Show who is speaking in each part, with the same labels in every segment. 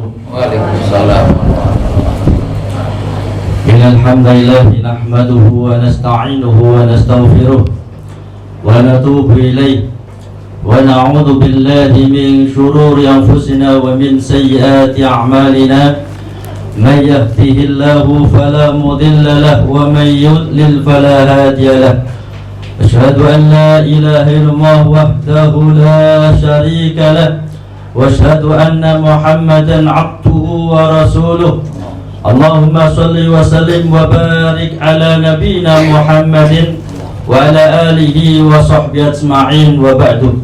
Speaker 1: Waalaikumsalam. Innal hamdalillah nahmaduhu wa nasta'inuhu wa nastaghfiruh wa natubu ilayh wa na'udzu billahi min shururi anfusina wa min sayyiati a'malina. Man yahdihillahu fala mudilla lahu wa man yudlil fala hadiya lahu. Asyhadu an la ilaha illallah wahdahu la syarika lahu wa asyhadu anna Muhammadan 'abduhu wa rasuluh. Allahumma shalli wa sallim wa barik ala nabiyyina Muhammadin wa ala alihi wa sahbihi ajma'in wa ba'du.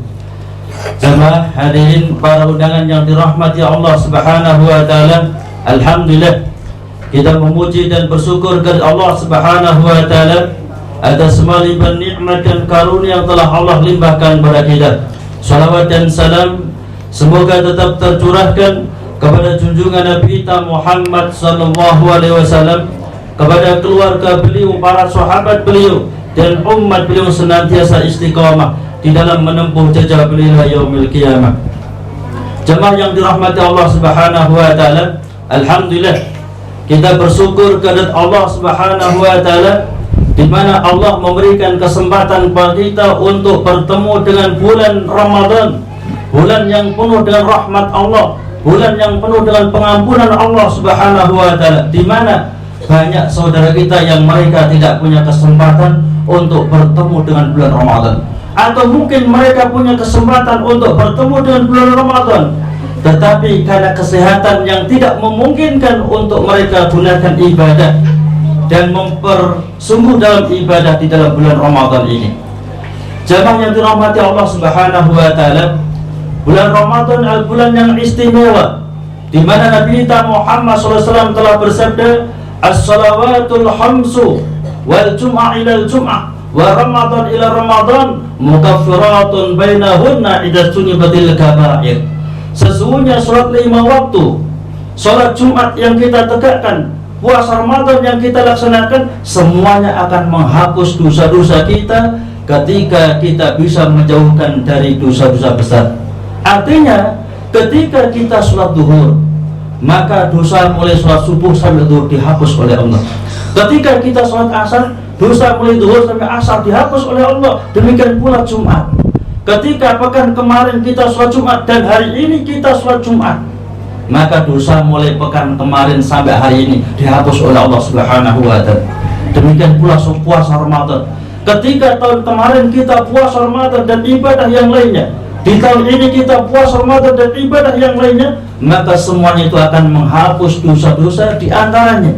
Speaker 1: Jemaah hadirin para undangan yang dirahmati Allah Subhanahu wa taala, alhamdulillah kita memuji dan bersyukur kepada Allah Subhanahu wa taala atas semua limpahan nikmat dan karunia yang telah Allah limpahkan kepada kita. Salawat dan salam semoga tetap tercurahkan kepada junjungan Nabi kita Muhammad sallallahu alaihi wasallam, kepada keluarga beliau, para sahabat beliau, dan umat beliau senantiasa istiqamah di dalam menempuh jejak beliau yaumil qiyamah. Jemaah yang dirahmati Allah Subhanahu wa taala, alhamdulillah kita bersyukur kepada Allah Subhanahu wa taala di mana Allah memberikan kesempatan bagi kita untuk bertemu dengan bulan Ramadan, bulan yang penuh dengan rahmat Allah, bulan yang penuh dengan pengampunan Allah Subhanahu wa taala, di mana banyak saudara kita yang mereka tidak punya kesempatan untuk bertemu dengan bulan Ramadan, atau mungkin mereka punya kesempatan untuk bertemu dengan bulan Ramadan, tetapi karena kesehatan yang tidak memungkinkan untuk mereka gunakan ibadah dan mempersungguh dalam ibadah di dalam bulan Ramadan ini. Jemaah yang dirahmati Allah Subhanahu wa taala, bulan Ramadan adalah bulan yang istimewa, di mana Nabi kita Muhammad SAW telah bersabda, as-salawatul hamsu wal jum'ah ila jum'ah wa Ramadan ila Ramadan mukaffiratun bainahunna idza tunibatil kaba'ir. Sesungguhnya salat 5 waktu, salat Jumat yang kita tegakkan, puasa Ramadan yang kita laksanakan, semuanya akan menghapus dosa-dosa kita ketika kita bisa menjauhkan dari dosa-dosa besar. Artinya ketika kita sholat duhur, maka dosa mulai sholat subuh sampai duhur dihapus oleh Allah. Ketika kita sholat asar, dosa mulai duhur sampai asar dihapus oleh Allah. Demikian pula Jumat. Ketika pekan kemarin kita sholat Jumat dan hari ini kita sholat Jumat, maka dosa mulai pekan kemarin sampai hari ini dihapus oleh Allah Subhanahu wa taala. Demikian pula puasa Ramadan. Ketika tahun kemarin kita puasa Ramadan dan ibadah yang lainnya, di tahun ini kita puasa Ramadan dan ibadah yang lainnya, maka semuanya itu akan menghapus dosa-dosa di antaranya.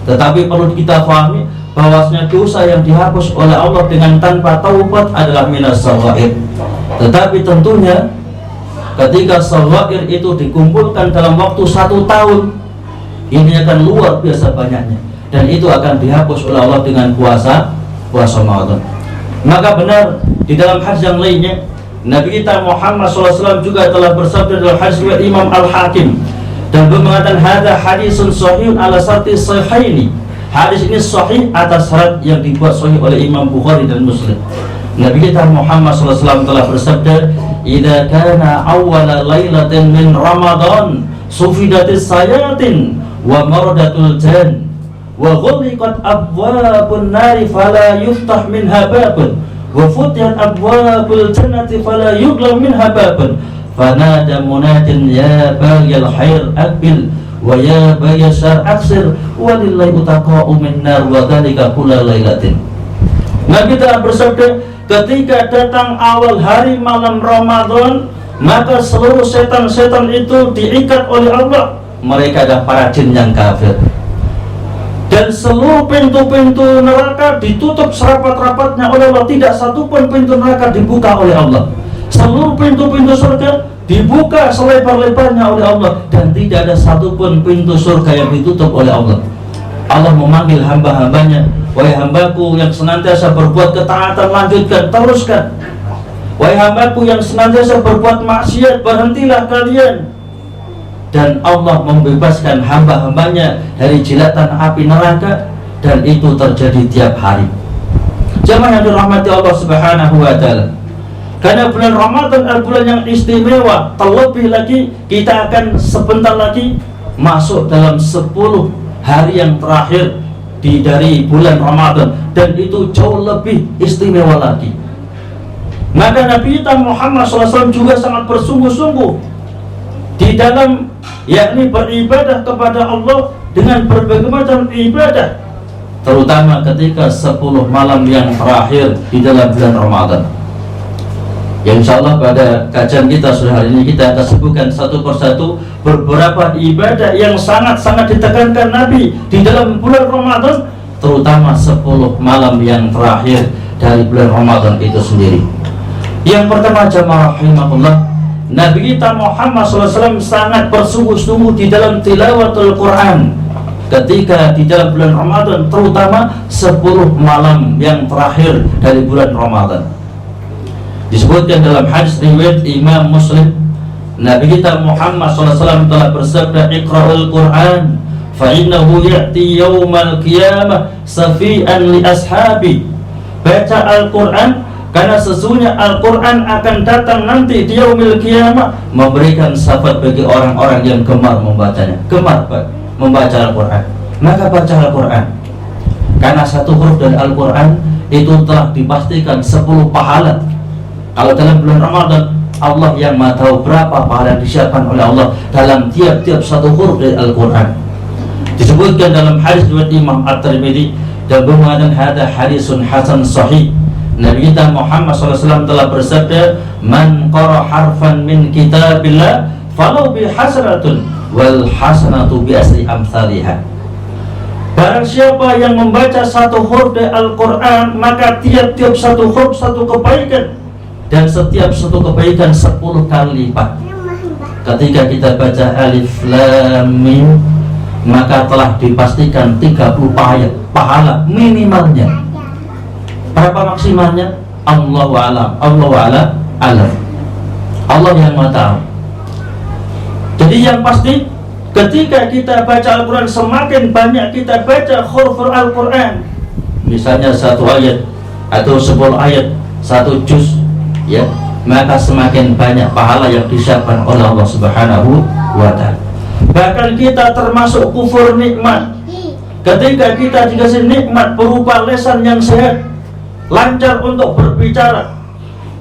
Speaker 1: Tetapi perlu kita pahami bahwasanya dosa yang dihapus oleh Allah dengan tanpa taubat adalah minas saghair. Tetapi tentunya ketika saghair itu dikumpulkan dalam waktu 1 tahun, ini akan luar biasa banyaknya, dan itu akan dihapus oleh Allah dengan puasa Ramadan. Maka benar di dalam hadis yang lainnya, Nabi kita Muhammad SAW juga telah bersabda dalam hadis riwayat Imam Al-Hakim, dan beliau mengatakan hadza hadisun sahihun ala syarti sahihaini. Hadis ini sahih atas syarat yang dibuat sahih oleh Imam Bukhari dan Muslim. Nabi kita Muhammad SAW telah bersabda, idza kana awwala lailatin min Ramadan sufidatis sayatin wa maradatul jan wa ghuliqat abwabun nari fala yuftah minha babun wa futihat abwabul jannati fala yughlaq minha babun fanada munadin ya baghil khair aqbil wa ya baghil syar aksir walillahi utaqa'u min nar wa dzalika kulla lailatin. Nabi telah bersabda, ketika datang awal hari malam Ramadan, maka seluruh setan-setan itu diikat oleh Allah. Mereka adalah para jin yang kafir, dan seluruh pintu-pintu neraka ditutup serapat-rapatnya oleh Allah. Tidak satupun pintu neraka dibuka oleh Allah. Seluruh pintu-pintu surga dibuka selebar-lebarnya oleh Allah, dan tidak ada satupun pintu surga yang ditutup oleh Allah. Allah memanggil hamba-hambanya, wahai hambaku yang senantiasa berbuat ketaatan, lanjutkan, teruskan. Wahai hambaku yang senantiasa berbuat maksiat, berhentilah kalian. Dan Allah membebaskan hamba-hambanya dari jilatan api neraka, dan itu terjadi tiap hari. Jemaah yang dirahmati Allah Subhanahu wa taala,
Speaker 2: Karena bulan Ramadan adalah bulan yang istimewa. Terlebih lagi kita akan sebentar lagi masuk dalam 10 hari yang terakhir dari bulan Ramadan, dan itu jauh lebih istimewa lagi. Maka Nabi kita Muhammad SAW juga sangat bersungguh-sungguh di dalam yakni beribadah kepada Allah dengan berbagai macam ibadah, terutama ketika 10 malam yang terakhir di dalam bulan Ramadan. Ya, insya Allah pada kajian kita sore hari ini kita akan sebutkan satu persatu beberapa ibadah yang sangat-sangat ditekankan Nabi di dalam bulan Ramadan, terutama 10 malam yang terakhir dari bulan Ramadan itu sendiri. Yang pertama, jamaah rahimahullah, Nabi kita Muhammad SAW sangat bersungguh-sungguh di dalam tilawatul Quran ketika di dalam bulan Ramadan, terutama 10 malam yang terakhir dari bulan Ramadan. Disebutkan dalam hadis riwayat Imam Muslim, Nabi kita Muhammad SAW telah bersabda, "Iqra'ul Quran fa innahu ya'ti yaumal qiyamah safi'an li ashabi." Baca Al-Quran karena sesungguhnya Al-Quran akan datang nanti di yaumil qiyamah memberikan syafaat bagi orang-orang yang gemar membacanya, gemar membaca Al-Quran. Maka baca Al-Quran, karena satu huruf dari Al-Quran itu telah dipastikan 10 pahala. Kalau dalam bulan Ramadan, Allah yang maha tahu berapa pahala yang disiapkan oleh Allah dalam tiap-tiap satu huruf dari Al-Quran. Disebutkan dalam hadis riwayat Imam At-Tirmidzi dan mengatakan hadza hadisun hasan sahih. Nabi kita Muhammad SAW telah bersabda, "Man qara harfan min kitabillah falau bi hasanatun wal hasanatu bi asri amsalihha." Barang siapa yang membaca satu huruf dari Al-Quran, maka tiap-tiap satu huruf satu kebaikan, dan setiap satu kebaikan 10 kali lipat. Ketika kita baca alif lam mim, maka telah dipastikan 30 pahala minimalnya. Berapa maksimalnya? Allahu a'lam. Allahu a'lam. Allah yang maha tahu. Jadi yang pasti ketika kita baca Al-Quran, semakin banyak kita baca huruf Al-Quran, misalnya 1 ayat atau 10 ayat, 1 juz, ya, maka semakin banyak pahala yang disiapkan oleh Allah Subhanahu wa ta'ala. Bahkan kita termasuk kufur nikmat ketika kita dikasih nikmat berupa lisan yang sehat, lancar untuk berbicara,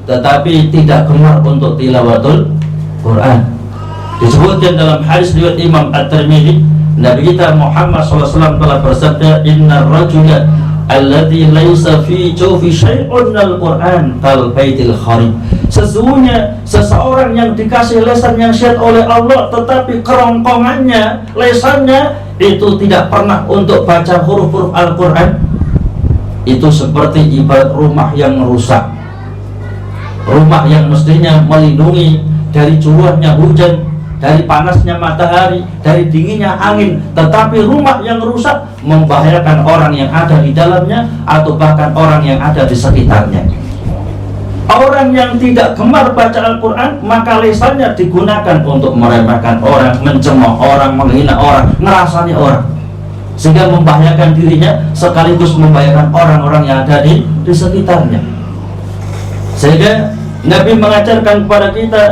Speaker 2: tetapi tidak gemar untuk tilawatul Quran. Disebutkan dalam hadis riwayat Imam At-Tirmidzi, Nabi kita Muhammad SAW telah bersabda, "Innar rajula alladzi laisa fi jawfi syai'un al-Qur'an kal baitil kharib." Sesungguhnya seseorang yang dikasih lisan yang sehat oleh Allah, tetapi kerongkongannya, lisannya itu tidak pernah untuk baca huruf-huruf Al-Quran, itu seperti ibarat rumah yang rusak. Rumah yang mestinya melindungi dari curahnya hujan, dari panasnya matahari, dari dinginnya angin, tetapi rumah yang rusak membahayakan orang yang ada di dalamnya atau bahkan orang yang ada di sekitarnya. Orang yang tidak gemar baca Al-Quran, maka lisannya digunakan untuk meremehkan orang, mencemooh orang, menghina orang, ngerasani orang, sehingga membahayakan dirinya sekaligus membahayakan orang-orang yang ada di sekitarnya. Sehingga Nabi mengajarkan kepada kita,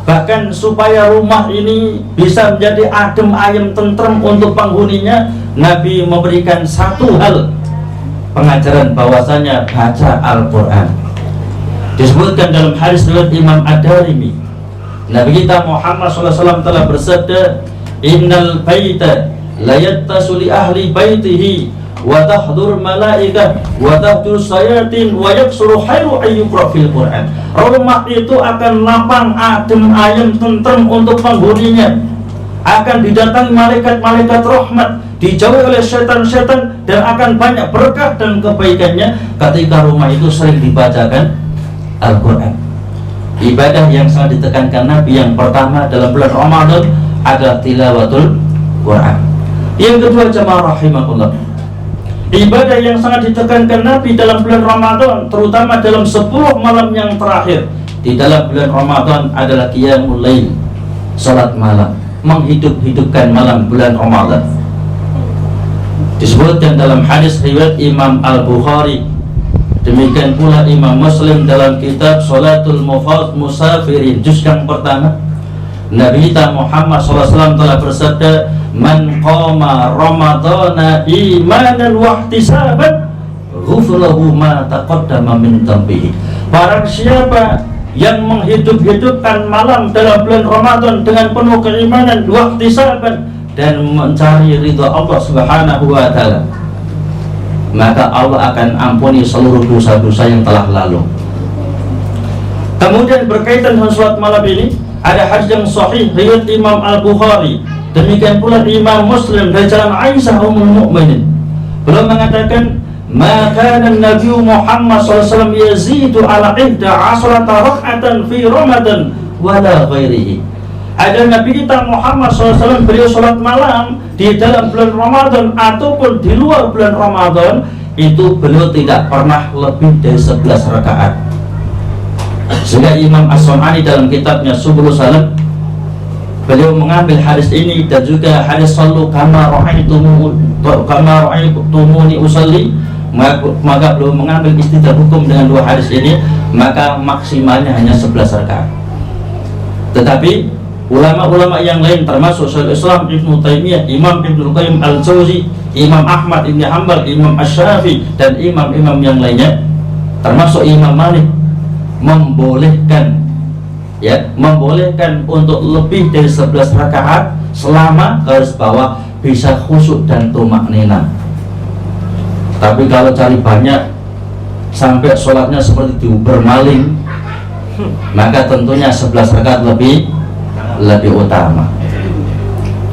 Speaker 2: bahkan supaya rumah ini bisa menjadi adem ayem tentrem untuk penghuninya, Nabi memberikan satu hal pengajaran, bahwasanya baca Al-Quran. Disebutkan dalam hadis riwayat Imam Ad-Darimi, Nabi kita Muhammad SAW telah bersabda, "Innal baita la yattasu li ahli baitihi wa tahdur malaikah wa tahdur sayatin wa yaksuru khairu ayyuqra fil Qur'an." Rumah itu akan lapang, adem ayem tentrem untuk penghuninya, akan didatangi malaikat-malaikat rahmat, dijauhi oleh setan-setan, dan akan banyak berkah dan kebaikannya ketika rumah itu sering dibacakan Al-Quran. Ibadah yang sangat ditekankan Nabi yang pertama dalam bulan Ramadan adalah tilawatul Quran. Yang kedua, jamaah rahimahullah, ibadah yang sangat ditekankan Nabi dalam bulan Ramadan, terutama dalam 10 malam yang terakhir di dalam bulan Ramadan, adalah qiyamul lail, salat malam, menghidup-hidupkan malam bulan Ramadan. Disebutkan dalam hadis riwayat Imam Al-Bukhari Demikian pula Imam Muslim dalam kitab Sholatul Musafirin juz yang pertama, Nabi kita Muhammad SAW telah bersabda, man qama ramadhana imanan wa ihtisaban ghufralahu ma taqaddama min dhanbihi. Barang siapa yang menghidup-hidupkan malam dalam bulan Ramadan dengan penuh keimanan wa ihtisaban dan mencari ridha Allah Subhanahu wa taala, maka Allah akan ampuni seluruh dosa-dosa yang telah lalu. Kemudian berkaitan dengan sholat malam ini, ada hadis yang sahih riwayat Imam Al-Bukhari, demikian pula Imam Muslim dari jalan Aisyah ummul mukminin. Beliau mengatakan, maka Nabi Muhammad SAW yazidu ala 11 rak'atan fi Ramadan wala ghairihi. Ada Nabi kita Muhammad SAW beliau sholat malam di dalam bulan Ramadan ataupun di luar bulan Ramadan, itu beliau tidak pernah lebih dari 11 rakaat. Sehingga Imam As-Sun'ani dalam kitabnya Subul Salam, beliau mengambil hadis ini dan juga hadis sallu kama ra'aitumuni usalli, maka beliau mengambil istidlal hukum dengan dua hadis ini, maka maksimalnya hanya 11 rakaat. Tetapi ulama-ulama yang lain termasuk Syekhul Islam Ibnu Taimiyah, Imam Ibnu Qayyim Al-Jauzi, Imam Ahmad Ibn Hanbal, Imam Asy-Syafi'i dan imam-imam yang lainnya termasuk Imam Malik membolehkan untuk lebih dari 11 rakaat selama garis bawah bisa khusyuk dan tumakninah. Tapi kalau cari banyak sampai sholatnya seperti diuber maling, maka tentunya 11 rakaat lebih utama.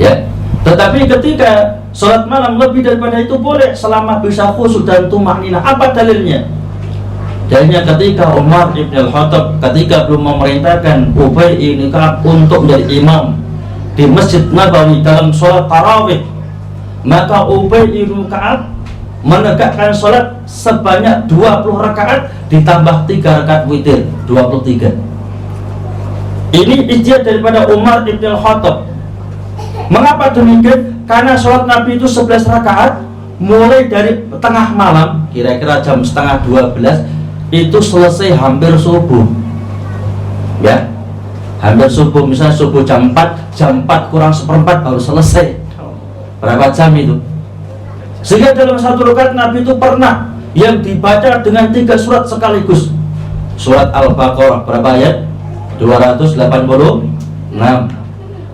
Speaker 2: Ya. Tetapi ketika sholat malam lebih daripada itu boleh selama bisa khusyuk dan tumakninah. Apa dalilnya? Dalilnya ketika Umar Ibn Al-Khattab ketika belum memerintahkan Ubay bin Ka'ab untuk menjadi imam di Masjid Nabawi dalam sholat tarawih, maka Ubay bin Ka'ab menegakkan sholat sebanyak 20 rakaat ditambah 3 rakaat witir, 23. Ini ijtihad daripada Umar Ibn Al-Khattab. Mengapa demikian? Karena sholat Nabi itu 11 rakaat mulai dari tengah malam, kira-kira jam setengah 12 itu selesai hampir subuh. Ya, hampir subuh, misalnya subuh jam 4 kurang seperempat baru selesai. Berapa jam itu? Sehingga dalam satu rakaat Nabi itu pernah yang dibaca dengan 3 surat sekaligus. Surat Al-Baqarah berapa ayat? 286.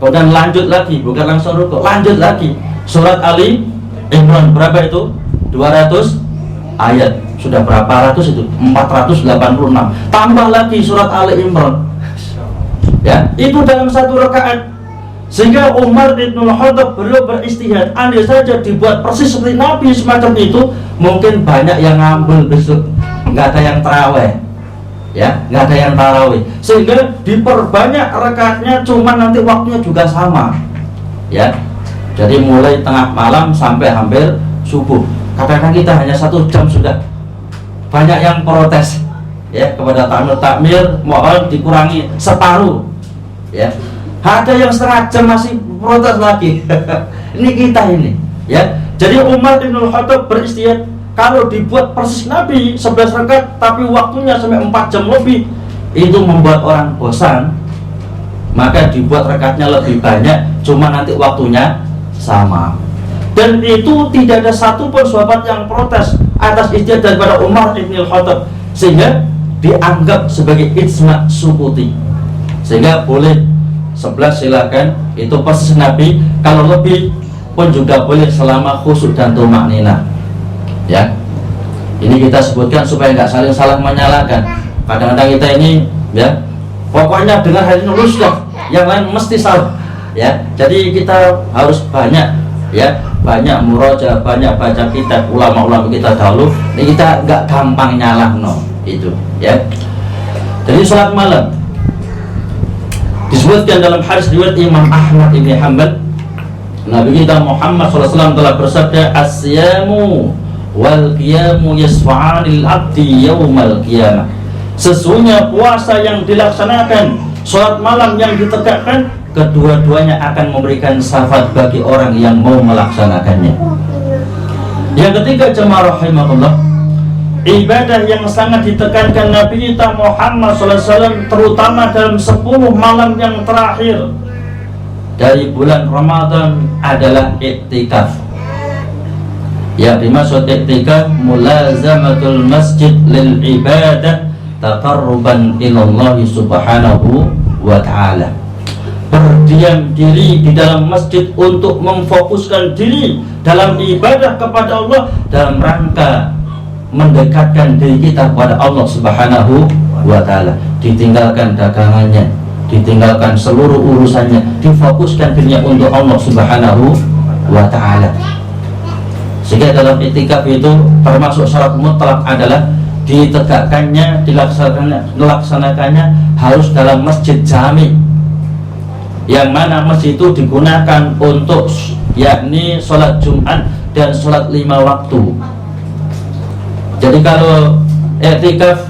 Speaker 2: Kemudian lanjut lagi, bukan langsung rukuk, lanjut lagi. Surat Ali Imran berapa itu? 200 ayat. Sudah berapa ratus itu? 486. Tambah lagi surat Ali Imran. Ya, itu dalam satu rakaat. Sehingga Umar bin Khattab beliau beristihad, andai saja dibuat persis seperti Nabi semacam itu, mungkin banyak yang ngambil besok, nggak ada yang taraweh, ya, nggak ada yang tarawih. Sehingga diperbanyak rakaatnya, cuma nanti waktunya juga sama, ya. Jadi mulai tengah malam sampai hampir subuh. Kadang-kadang kita hanya 1 jam sudah banyak yang protes, ya, kepada takmir mohon dikurangi separuh, ya. Ada yang setengah jam masih protes lagi. Ini kita ini, ya. Jadi Umar bin Khattab beristihad, kalau dibuat persis Nabi 11 rakaat tapi waktunya sampai 4 jam lebih, itu membuat orang bosan, maka dibuat rakaatnya lebih banyak, cuma nanti waktunya sama. Dan itu tidak ada satupun sahabat yang protes atas ijtihad daripada Umar bin Khattab, sehingga dianggap sebagai ijma' sukuti. Sehingga boleh 11 silakan, itu persis Nabi. Kalau lebih pun juga boleh selama khusyuk dan tumakninah. Ya, ini kita sebutkan supaya nggak salah menyalahkan. Kadang-kadang kita ini, ya, pokoknya dengar hadis lulus dah, yang lain mesti salah. Ya, jadi kita harus banyak, ya, banyak murojaah, banyak baca kitab ulama-ulama kita dahulu. Ini kita nggak gampang nyalah, no, itu, ya. Jadi sholat malam disebutkan dalam hadis riwayat Imam Ahmad Ibn Hanbal, Nabi kita Muhammad SAW telah bersabda, as-siyamu wal qiyamu yasfa'anil abdi yaumal qiyamah. Sesungguhnya puasa yang dilaksanakan, sholat malam yang ditegakkan, kedua-duanya akan memberikan syafaat bagi orang yang mau melaksanakannya. Yang ketiga, jemaah rahimahullah, ibadah yang sangat ditekankan Nabi kita Muhammad SAW, terutama dalam 10 malam yang terakhir dari bulan Ramadan adalah iktikaf. Yang dimaksud iktikaf mulazamatul masjid lil ibadah taqarruban ilallah subhanahu wa ta'ala. Berdiam diri di dalam masjid untuk memfokuskan diri dalam ibadah kepada Allah dalam rangka mendekatkan diri kita kepada Allah subhanahu wa ta'ala. Ditinggalkan dagangannya, ditinggalkan seluruh urusannya, difokuskan dirinya untuk Allah subhanahu wa ta'ala. Sehingga dalam iktikaf itu termasuk syarat mutlak adalah ditegakkannya, dilaksanakannya harus dalam masjid jami, yang mana masjid itu digunakan untuk yakni sholat Jumat dan sholat 5 waktu. Jadi kalau iktikaf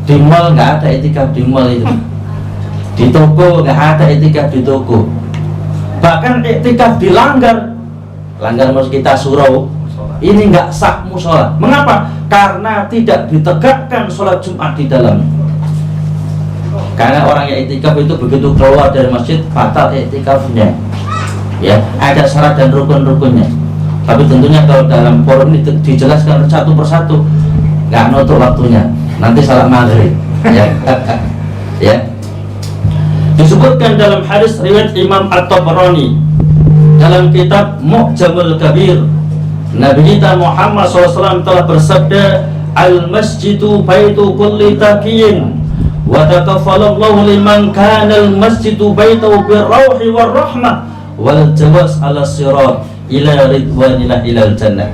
Speaker 2: di mall, nggak ada iktikaf di mall itu. Di toko nggak ada iktikaf di toko. Bahkan iktikaf dilanggar kita surau ini nggak sah musola. Mengapa? Karena tidak ditegakkan sholat Jumat di dalam. Karena orang yang iktikaf itu begitu keluar dari masjid batal iktikafnya. Ya, ada syarat dan rukun-rukunnya. Tapi tentunya kalau dalam forum ini dijelaskan satu persatu, nggak nutup waktunya. Nanti salat maghrib. Ya, ya. Disebutkan dalam hadis riwayat Imam At-Tabrani dalam kitab Mu'jamul Kabir, Nabi kita Muhammad SAW telah bersabda, al-masjidu baitu kulli taqiyin wa takaffalallahu liman kana al-masjidu baitu birrauhi warrahmah wal jawaz ala sirat ila ridwanillah ilal jannah.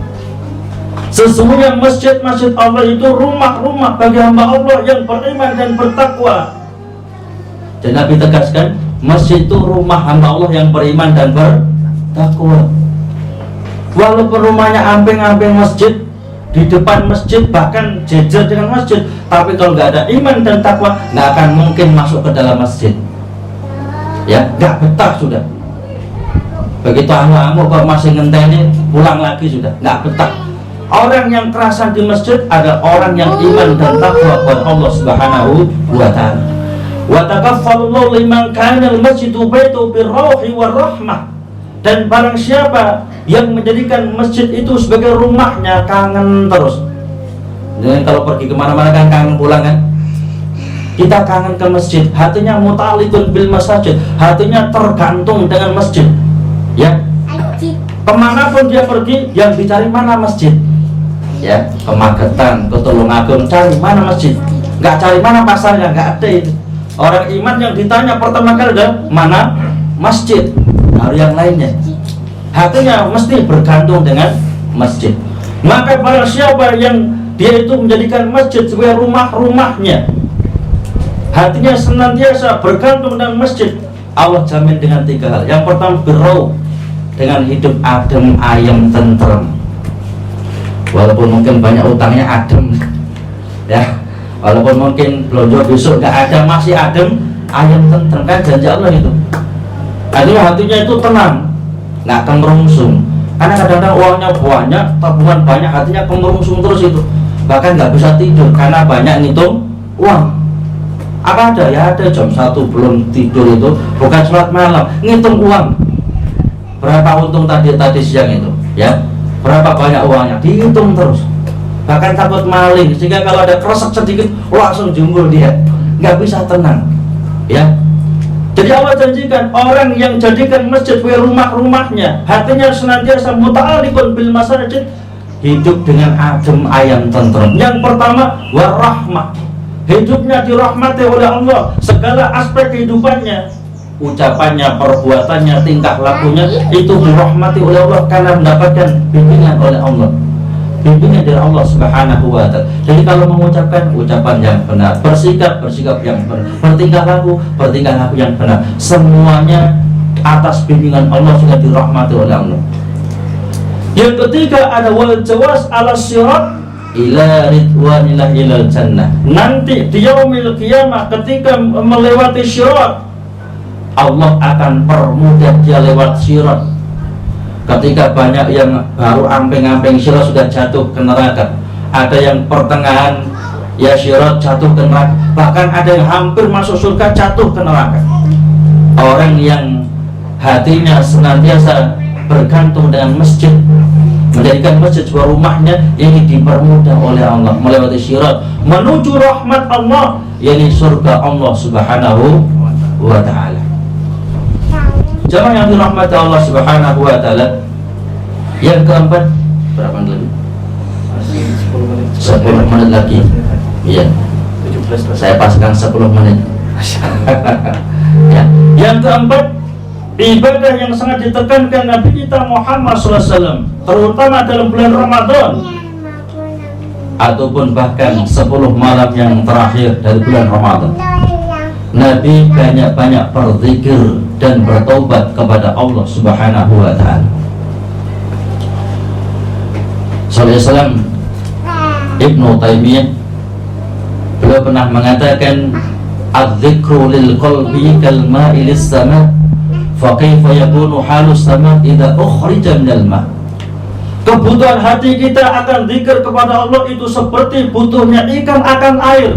Speaker 2: Sesungguhnya masjid-masjid Allah itu rumah-rumah bagi hamba Allah yang beriman dan bertakwa. Dan Nabi tegaskan, masjid itu rumah hamba Allah yang beriman dan bertakwa. Walaupun rumahnya amping-amping masjid, di depan masjid, bahkan jejer dengan masjid, tapi kalau nggak ada iman dan takwa, nggak akan mungkin masuk ke dalam masjid. Ya, nggak betah sudah. Begitu anu-anu kok masih ngenteni, pulang lagi sudah, nggak betah. Orang yang kerasan di masjid adalah orang yang iman dan takwa kepada Allah Subhanahu wa ta'ala. Wa takaffalullahu liman kana al-masjidu baitu birrauhi warahmah. Dan barang siapa yang menjadikan masjid itu sebagai rumahnya, kangen terus. Jadi kalau pergi kemana-mana kan kangen pulang kan. Kita kangen ke masjid, hatinya muta'alliqun bil masajid, hatinya tergantung dengan masjid. Ya, kemanapun dia pergi, yang dicari mana masjid. Ya, ke Magetan, ke Tulungagung, cari mana masjid. Nggak cari mana pasarnya, nggak ada itu. Orang iman yang ditanya pertama kali adalah mana masjid. Baru yang lainnya. Hatinya mesti bergantung dengan masjid. Maka barang siapa yang dia itu menjadikan masjid sebagai rumah-rumahnya, hatinya senantiasa bergantung dengan masjid, Allah jamin dengan 3 hal. Yang pertama birrau, dengan hidup adem, ayem, tentrem. Walaupun mungkin banyak utangnya adem, ya. Walaupun mungkin belanja besok nggak ada, masih adem, ayem, tentrem, kan janji Allah itu. Artinya hatinya itu tenang, nggak kemerungsung. Karena kadang-kadang uangnya banyak, tabungan banyak, hatinya kemerungsung terus itu. Bahkan nggak bisa tidur karena banyak ngitung uang. Apa ada? Ya ada, jam 1 belum tidur itu, bukan sholat malam, ngitung uang. Berapa untung tadi siang itu, ya? Berapa banyak uangnya, dihitung terus. Bahkan takut maling, sehingga kalau ada kresek sedikit, langsung jumbo dia, nggak bisa tenang, ya. Jadi Allah janjikan orang yang jadikan masjid sebagai rumah-rumahnya, hatinya senantiasa muta'alliqun bil masajid, hidup dengan adem, ayem, tentrem. Yang pertama warahmah, hidupnya dirahmati oleh Allah, segala aspek kehidupannya, ucapannya, perbuatannya, tingkah lakunya itu dirahmati oleh Allah karena mendapatkan bimbingan oleh Allah, bimbingan dari Allah Subhanahu wa ta'ala. Jadi kalau mengucapkan ucapan yang benar, bersikap yang benar, bertingkah laku yang benar, semuanya atas bimbingan Allah sudah dirahmati oleh Allah. Yang ketiga ada wal jawaz ala sirat ila ridwanillah ilal jannah. Nanti di yaumil qiyamah ketika melewati sirat, Allah akan permudah dia lewat sirat. Ketika banyak yang baru amping-amping sirat sudah jatuh ke neraka, ada yang pertengahan ya syirat jatuh ke neraka, bahkan ada yang hampir masuk surga jatuh ke neraka. Orang yang hatinya senantiasa bergantung dengan masjid, menjadikan masjid sebuah rumahnya, ini dipermudah oleh Allah melewati syirat menuju rahmat Allah, yakni surga Allah Subhanahu wa ta'ala. Jamaah yang dirahmati Allah Subhanahu wa ta'ala, yang keempat, berapa menit lagi? 10 menit lagi. Iya, saya paskan 10 menit. Ya. Yang keempat, ibadah yang sangat ditekankan Nabi kita Muhammad SAW, terutama dalam bulan Ramadan ataupun bahkan 10 malam yang terakhir dari bulan Ramadan, Nabi banyak-banyak berzikir dan bertaubat kepada Allah Subhanahu wa ta'ala. Sallallahu Ibnu Taimiyah, beliau pernah mengatakan, "Adz-dzikru lil qalbi kal ma'i lis sama', fa kaifa yakunu halus sama' idza ukhrija minal ma'." Kebutuhan hati kita akan zikir kepada Allah itu seperti butuhnya ikan akan air.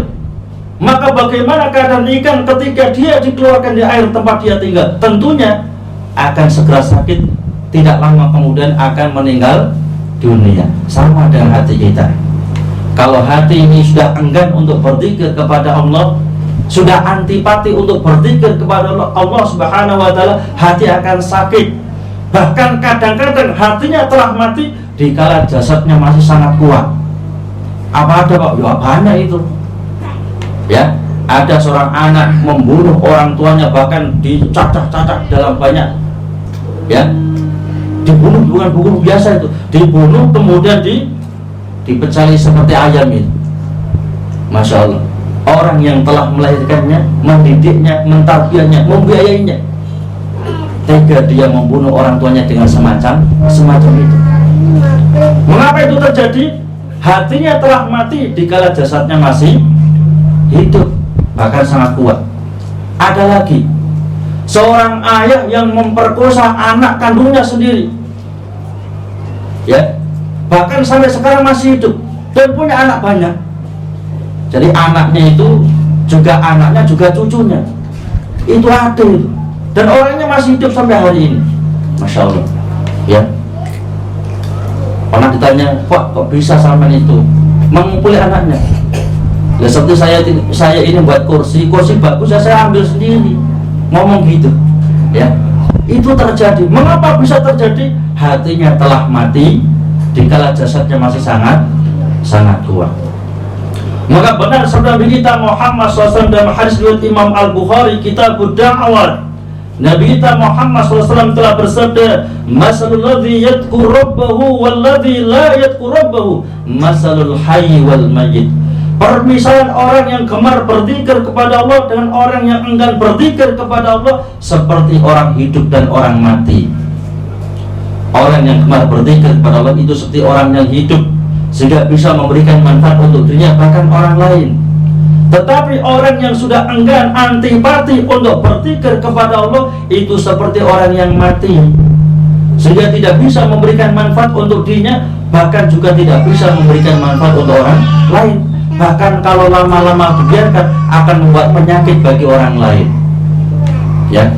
Speaker 2: Maka bagaimana keadaan ikan ketika dia dikeluarkan di air tempat dia tinggal? Tentunya akan segera sakit, tidak lama kemudian akan meninggal dunia. Sama dengan hati kita. Kalau hati ini sudah enggan untuk berzikir kepada Allah, sudah antipati untuk berzikir kepada Allah Subhanahu wa ta'ala, hati akan sakit. Bahkan kadang-kadang hatinya telah mati dikala jasadnya masih sangat kuat. Apa ada Pak? Ya banyak itu. Ya, ada seorang anak membunuh orang tuanya, bahkan dicacah-cacah dalam banyak, ya, dibunuh, bukan bunuh biasa itu, dibunuh kemudian dipecali seperti ayam itu. Masya Allah, orang yang telah melahirkannya, mendidiknya, mentarbiyahnya, membiayainya, tega dia membunuh orang tuanya dengan semacam itu. Mengapa itu terjadi? Hatinya telah mati dikala jasadnya masih hidup, bahkan sangat kuat. Ada lagi seorang ayah yang memperkosa anak kandungnya sendiri, ya, bahkan sampai sekarang masih hidup dan punya anak banyak. Jadi anaknya itu juga anaknya juga cucunya itu ada itu, dan orangnya masih hidup sampai hari ini. Masya Allah, ya. Pernah ditanya, Pak, kok bisa sama itu mengumpuli anaknya? Ya seperti saya ini buat kursi bagus ya saya ambil sendiri, ngomong gitu, ya. Itu terjadi. Mengapa bisa terjadi? Hatinya telah mati dikala jasadnya masih sangat kuat. Maka benar sabda kita Muhammad SAW dalam hadis riwayat Imam Al-Bukhari, Kitabud Da'awat, Nabi kita Muhammad SAW telah bersabda, "Masalul ladzi yadhkur rabbahu wal ladzi la yadhkur rabbahu, masalul hayy wal mayyit." Permisalan orang yang gemar berzikir kepada Allah dengan orang yang enggan berzikir kepada Allah seperti orang hidup dan orang mati. Orang yang gemar berzikir kepada Allah itu seperti orang yang hidup, sehingga bisa memberikan manfaat untuk dirinya bahkan orang lain. Tetapi orang yang sudah enggan, antipati untuk berzikir kepada Allah itu seperti orang yang mati, sehingga tidak bisa memberikan manfaat untuk dirinya, bahkan juga tidak bisa memberikan manfaat untuk orang lain. Bahkan kalau lama-lama dibiarkan akan membuat penyakit bagi orang lain. Ya,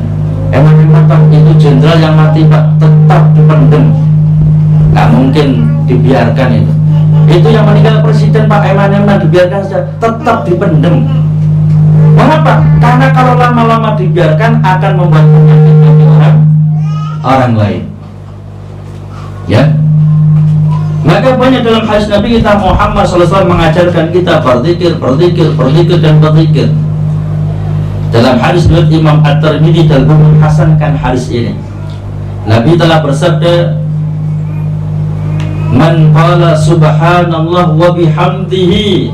Speaker 2: emang Pak, itu jenderal yang mati Pak, tetap dipendem, nggak mungkin dibiarkan itu. Itu yang meninggal presiden Pak, emang dibiarkan saja, tetap dipendem. Mengapa? Karena kalau lama-lama dibiarkan akan membuat penyakit bagi orang lain. Ya. Maka banyak dalam hadis Nabi kita Muhammad SAW mengajarkan kita berzikir dan berzikir. Dalam hadis riwayat Imam At-Tirmidzi dan menghasankan hadis ini, Nabi telah bersabda, "Man qala subhanallah wa bihamdihi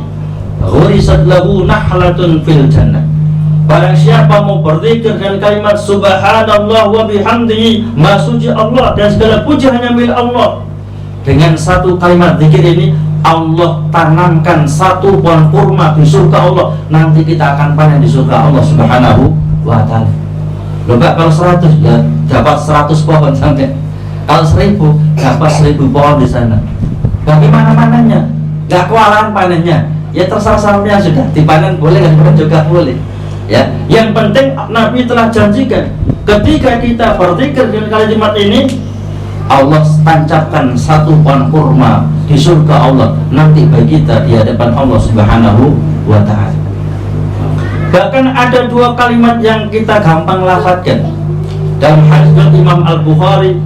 Speaker 2: ghurisat lahu nahlatun fil jannah." Barang siapa mau berzikir dengan kalimat subhanallah wa bihamdihi, maha suci Allah dan segala puji hanya milik Allah, dengan satu kalimat zikir ini Allah tanamkan satu pohon kurma di surga Allah. Nanti kita akan panen di surga Allah Subhanahu wa ta'ala. Loh Pak, kalau 100 ya dapat 100 pohon sampai. Kalau 1000 dapat 1000 pohon di sana. Bagaimana mananya? nggak kewalahan panennya, ya terserah sampean sudah, dipanen boleh, nggak dipanen juga boleh. Ya, yang penting Nabi telah janjikan ketika kita berzikir dengan kalimat ini, Allah tancapkan satu pohon kurma di surga Allah nanti bagi kita di hadapan Allah Subhanahu wa ta'ala. Bahkan ada dua kalimat yang kita gampang lafadzkan dalam hadis Imam Al-Bukhari,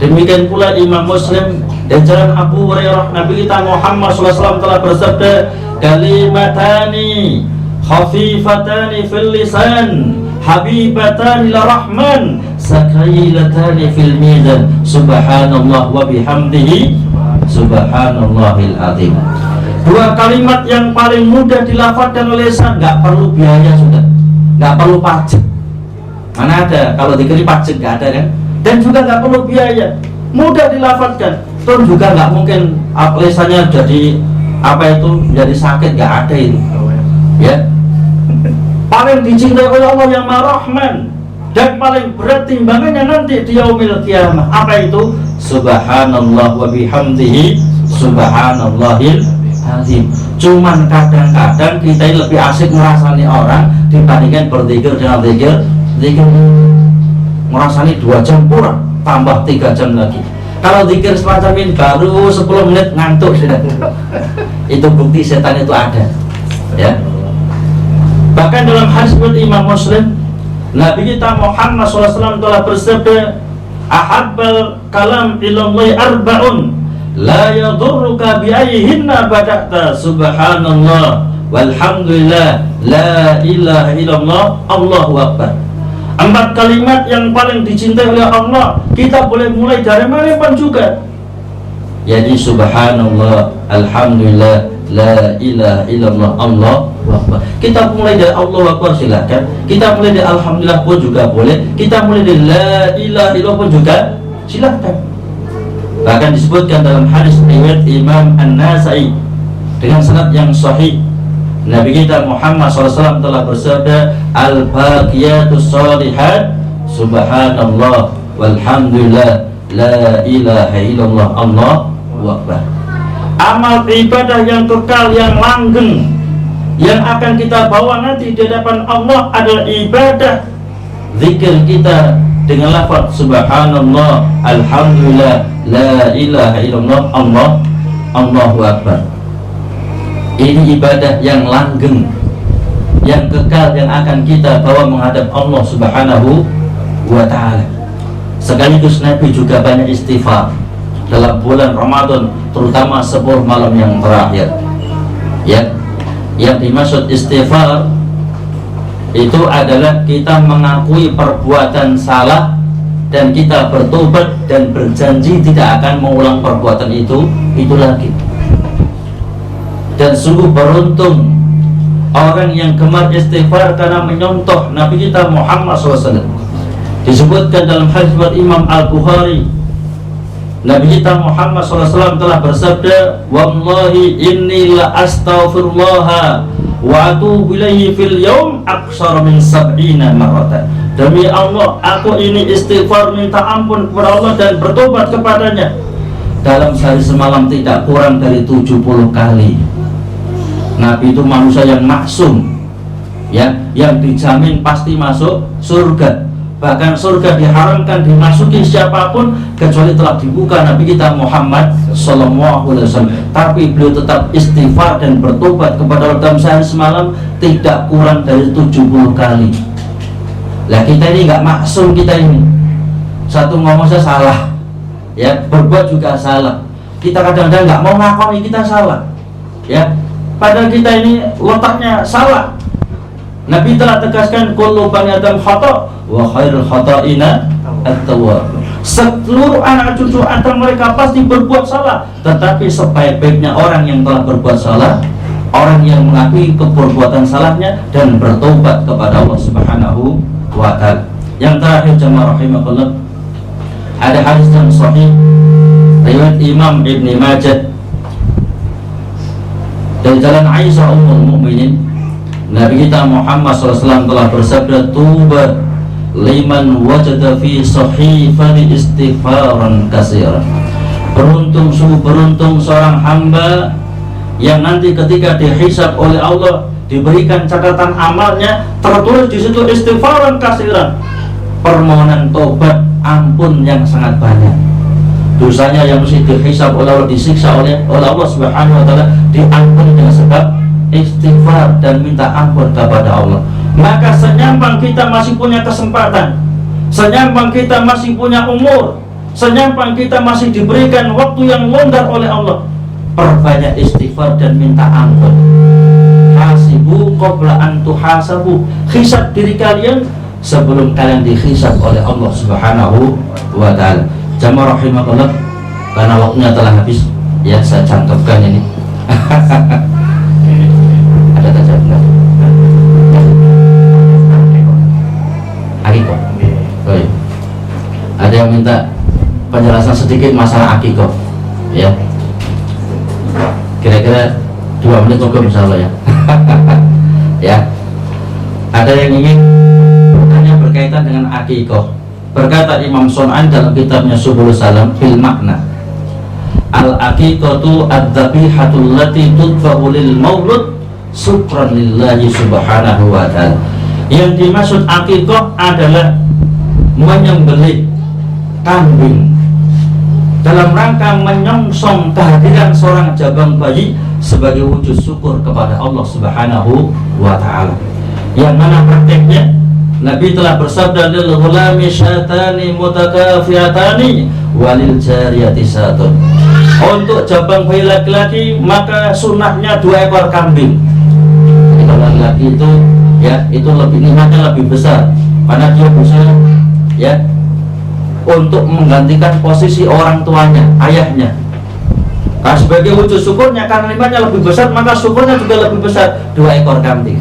Speaker 2: demikian pula Imam Muslim, dan jalan Abu Hurairah, Nabi kita Muhammad SAW telah bersabda, kalimatani khafifatani fil lisan habibatani ila rahman sakailatani fil mizan subhanallah wa bihamdihi subhanallahil azim. Dua kalimat yang paling mudah dilafadzkan oleh lisan, nggak perlu biaya sudah, nggak perlu pajak. Mana ada kalau dikiri pajak, nggak ada kan? Dan juga nggak perlu biaya, mudah dilafadzkan. Terus juga nggak mungkin lisannya jadi apa itu jadi sakit, nggak ada itu. Ya, paling dicintai oleh Allah yang Maha Rahman, dan paling berat timbangannya nanti di yaumil qiyamah. Apa itu? Subhanallah wa bihamdihi subhanallahil azim. Cuman kadang-kadang kita ini lebih asik ngerasani orang dibandingkan berzikir dengan zikir ngerasani 2 jam kurang, tambah 3 jam lagi. Kalau zikir semacam ini baru 10 menit ngantuk sudah. Itu bukti setan itu ada. Ya. Bahkan dalam hadis Imam Muslim, Nabi kita Muhammad SAW telah bersabda, ahabbal kalam ilallahi arba'un la yadurruka biayyihinna bada'ta subhanallah walhamdulillah la ilaha illallah Allahu akbar. 4 kalimat yang paling dicintai oleh Allah, kita boleh mulai dari mana pun juga. Jadi subhanallah, alhamdulillah, la ilaha illallah, Allahu akbar. Kita mulai dari Allahu akbar silakan. Kita mulai dari alhamdulillah pun juga boleh. Kita mulai dari la ilaha illallah pun juga silakan. Bahkan disebutkan dalam hadis riwayat Imam An-Nasa'i dengan sanad yang sahih, Nabi kita Muhammad SAW telah bersabda, al-baqiyatus shalihat subhanallah walhamdulillah la ilaha illallah Allahu akbar. Amal ibadah yang kekal, yang langgeng, yang akan kita bawa nanti di hadapan Allah adalah ibadah zikir kita dengan lafaz subhanallah, alhamdulillah, la ilaha illallah, Allahu akbar. Ini ibadah yang langgeng, yang kekal, yang akan kita bawa menghadap Allah Subhanahu wa ta'ala. Sekaligus Nabi juga banyak istighfar dalam bulan Ramadan, terutama 10 malam yang terakhir. Ya, yang dimaksud istighfar itu adalah kita mengakui perbuatan salah dan kita bertobat dan berjanji tidak akan mengulang perbuatan itu lagi. Dan sungguh beruntung orang yang gemar istighfar karena menyontoh Nabi kita Muhammad SAW. Disebutkan dalam hadis Imam Al-Bukhari, Nabi kita Muhammad SAW telah bersabda, wallahi inni la astaghfirullah wa atubu ilaihi fil yaum aksar min 70 marratan. Demi Allah, aku ini istighfar minta ampun kepada Allah dan bertobat kepadanya dalam sehari semalam tidak kurang dari 70 kali. Nabi itu manusia yang maksum, ya, yang dijamin pasti masuk surga. Bahkan surga diharamkan dimasuki siapapun kecuali telah dibuka Nabi kita Muhammad SAW. Tapi beliau tetap istighfar dan bertobat kepada Allah dalam sehari semalam tidak kurang dari 70 kali. Lah kita ini nggak maksum, kita ini satu ngomong saya salah, ya, berbuat juga salah. Kita kadang-kadang nggak mau ngakoni kita salah, ya. Padahal kita ini letaknya salah. Nabi telah tegaskan kullu bani adam khata' wa khairul khata'ina at-tawwab. Seluruh anak cucu Adam mereka pasti berbuat salah, tetapi sebaik-baiknya orang yang telah berbuat salah, orang yang mengakui keperbuatan salahnya dan bertobat kepada Allah Subhanahu wa ta'ala. Yang terakhir jemaah rahimakumullah, ada hadis yang sahih riwayat Imam Ibn Majah dari jalan Aisyah ummul mukminin, Nabi kita Muhammad SAW telah bersabda, tuba liman wajada fi sahifati istighfaran katsiran. Beruntung seorang hamba yang nanti ketika dihisab oleh Allah, diberikan catatan amalnya, tertulis di situ istighfaran kasiran, permohonan tobat ampun yang sangat banyak. Dosanya yang mesti dihisab oleh Allah, disiksa oleh Allah Subhanahu wa taala, diampuni dengan sebab istighfar dan minta ampun kepada Allah. Maka senyampang kita masih punya kesempatan, senyampang kita masih punya umur, senyampang kita masih diberikan waktu yang longgar oleh Allah, perbanyak istighfar dan minta ampun. Hasibu qabla an tuhasabu, hisab diri kalian sebelum kalian dihisab oleh Allah Subhanahu wa taala. Jamaah rahimakumullah, karena waktunya telah habis, ya saya cantumkan ini. Ada tajam enggak? Akikoh. Oh iya. Ada yang minta penjelasan sedikit masalah akikoh, ya. Kira-kira 2 menit cukup insyaallah ya. Ya. Ada yang ingin bertanya berkaitan dengan akikoh. Berkata Imam Sun'an dalam kitabnya Subul Salam fil makna, al-aqiqatu ad-dhabihatul lati tudfa'u lil maulud syukran lillahi subhanahu wa ta'ala. Yang dimaksud aqiqah adalah menyembelih kambing dalam rangka menyongsong kehadiran seorang jabang bayi sebagai wujud syukur kepada Allah Subhanahu wa ta'ala. Yang mana prakteknya Nabi telah bersabda, lil ghulami syatani mutakafiatani walil jariyati satun. Untuk jabang bayi laki-laki maka sunnahnya 2 ekor kambing. Jadi kalau laki-laki itu ya itu lebih nikmatnya lebih besar karena dia bisa ya untuk menggantikan posisi orang tuanya, ayahnya. Nah, sebagai wujud syukurnya karena nikmatnya lebih besar maka syukurnya juga lebih besar, 2 ekor kambing.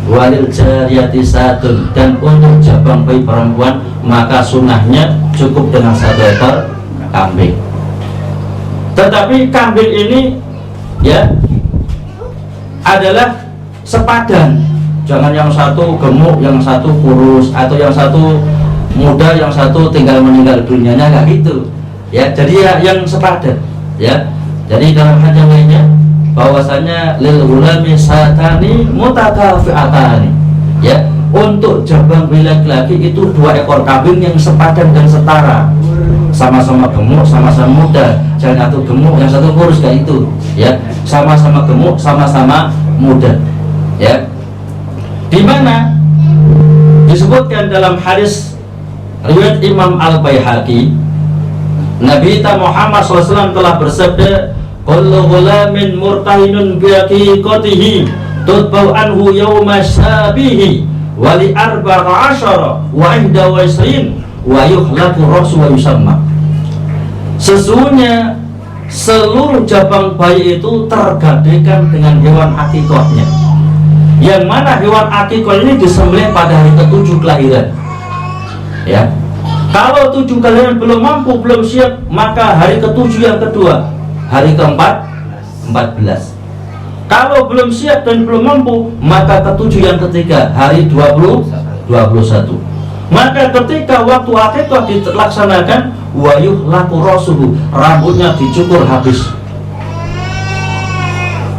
Speaker 2: Walil jariyati satun, dan untuk jabang bayi perempuan maka sunnahnya cukup dengan 1 ekor kambing. Tetapi kambing ini ya adalah sepadan, jangan yang satu gemuk, yang satu kurus, atau yang satu muda, yang satu tinggal meninggal dunianya, nggak gitu ya. Jadi ya yang sepadan ya. Jadi dalam hal yang lainnya bahwasanya lil ghulami satani mutakafiatani ya, untuk jabang bayi laki-laki itu 2 ekor kambing yang sepadan dan setara, sama-sama gemuk, sama-sama muda, jangan satu gemuk yang satu kurus, kayak itu ya, sama-sama gemuk, sama-sama muda ya. Di mana disebutkan dalam hadis riwayat Imam Al-Baihaqi, Nabi Muhammad SAW telah bersabda, kullu ghulamin murtahinun biaqiqatihi tutbau anhu yawma syabihi wali 14 wa 21 wa yuhlaqu rasu wa yusamma. Sesungguhnya seluruh jabang bayi itu tergadekan dengan hewan akikahnya, yang mana hewan akikah ini disembelih pada hari ke-7 kelahiran ya. Kalau 7 kelahiran belum mampu, belum siap, maka hari ke-7 yang kedua, hari ke-14. Kalau belum siap dan belum mampu, maka ke-7 yang ketiga, hari 21. Maka ketika waktu akikah dilaksanakan, wayuh laku rasuhu, rambutnya dicukur habis,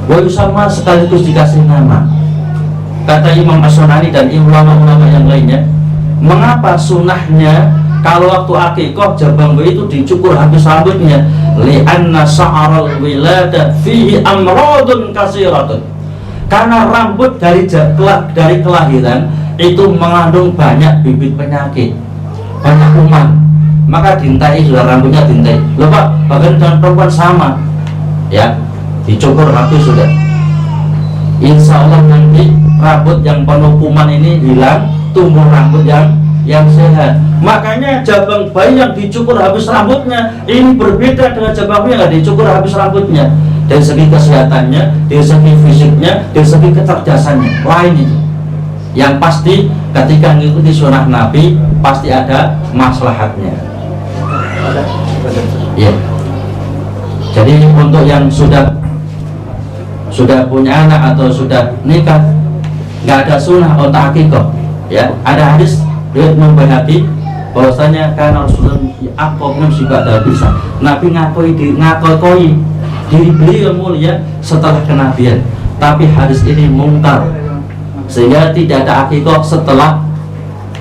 Speaker 2: wayuh sama sekaligus dikasih nama. Kata Imam As-Sunani dan ulama-ulama yang lainnya, mengapa sunnahnya kalau waktu akikah jabang bayi itu dicukur habis rambutnya? Li'anna sa'aral wilada fihi amradun kasiratun, karena rambut dari kelahiran itu mengandung banyak bibit penyakit, banyak kuman, maka dintai, sudah rambutnya dintai. Loh Pak, bahkan dengan perempuan sama ya, dicukur habis sudah. Insya Allah nanti rambut yang penuh kuman ini hilang, tumbuh rambut yang sehat. Makanya jabang bayi yang dicukur habis rambutnya ini berbeda dengan jabang bayi yang dicukur habis rambutnya, dari segi kesehatannya, dari segi fisiknya, dari segi kecerdasannya, lain itu. Yang pasti ketika mengikuti sunnah Nabi pasti ada maslahatnya ya. Jadi untuk yang sudah punya anak atau sudah nikah nggak ada sunnah otak akikah ya, ada hadis riwayat Imam Baihaqi bahwasanya karena Rasulullah akob nafsi ba'da bisa, Nabi ngakoi diri beliau mulia setelah kenabian. Tapi hadis ini mungkar, sehingga tidak ada akikah setelah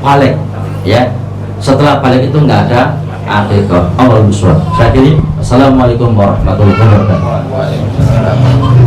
Speaker 2: balik, ya. Setelah balik itu nggak ada akikah. Allahumma sholli. Saya kira. Assalamualaikum warahmatullahi wabarakatuh.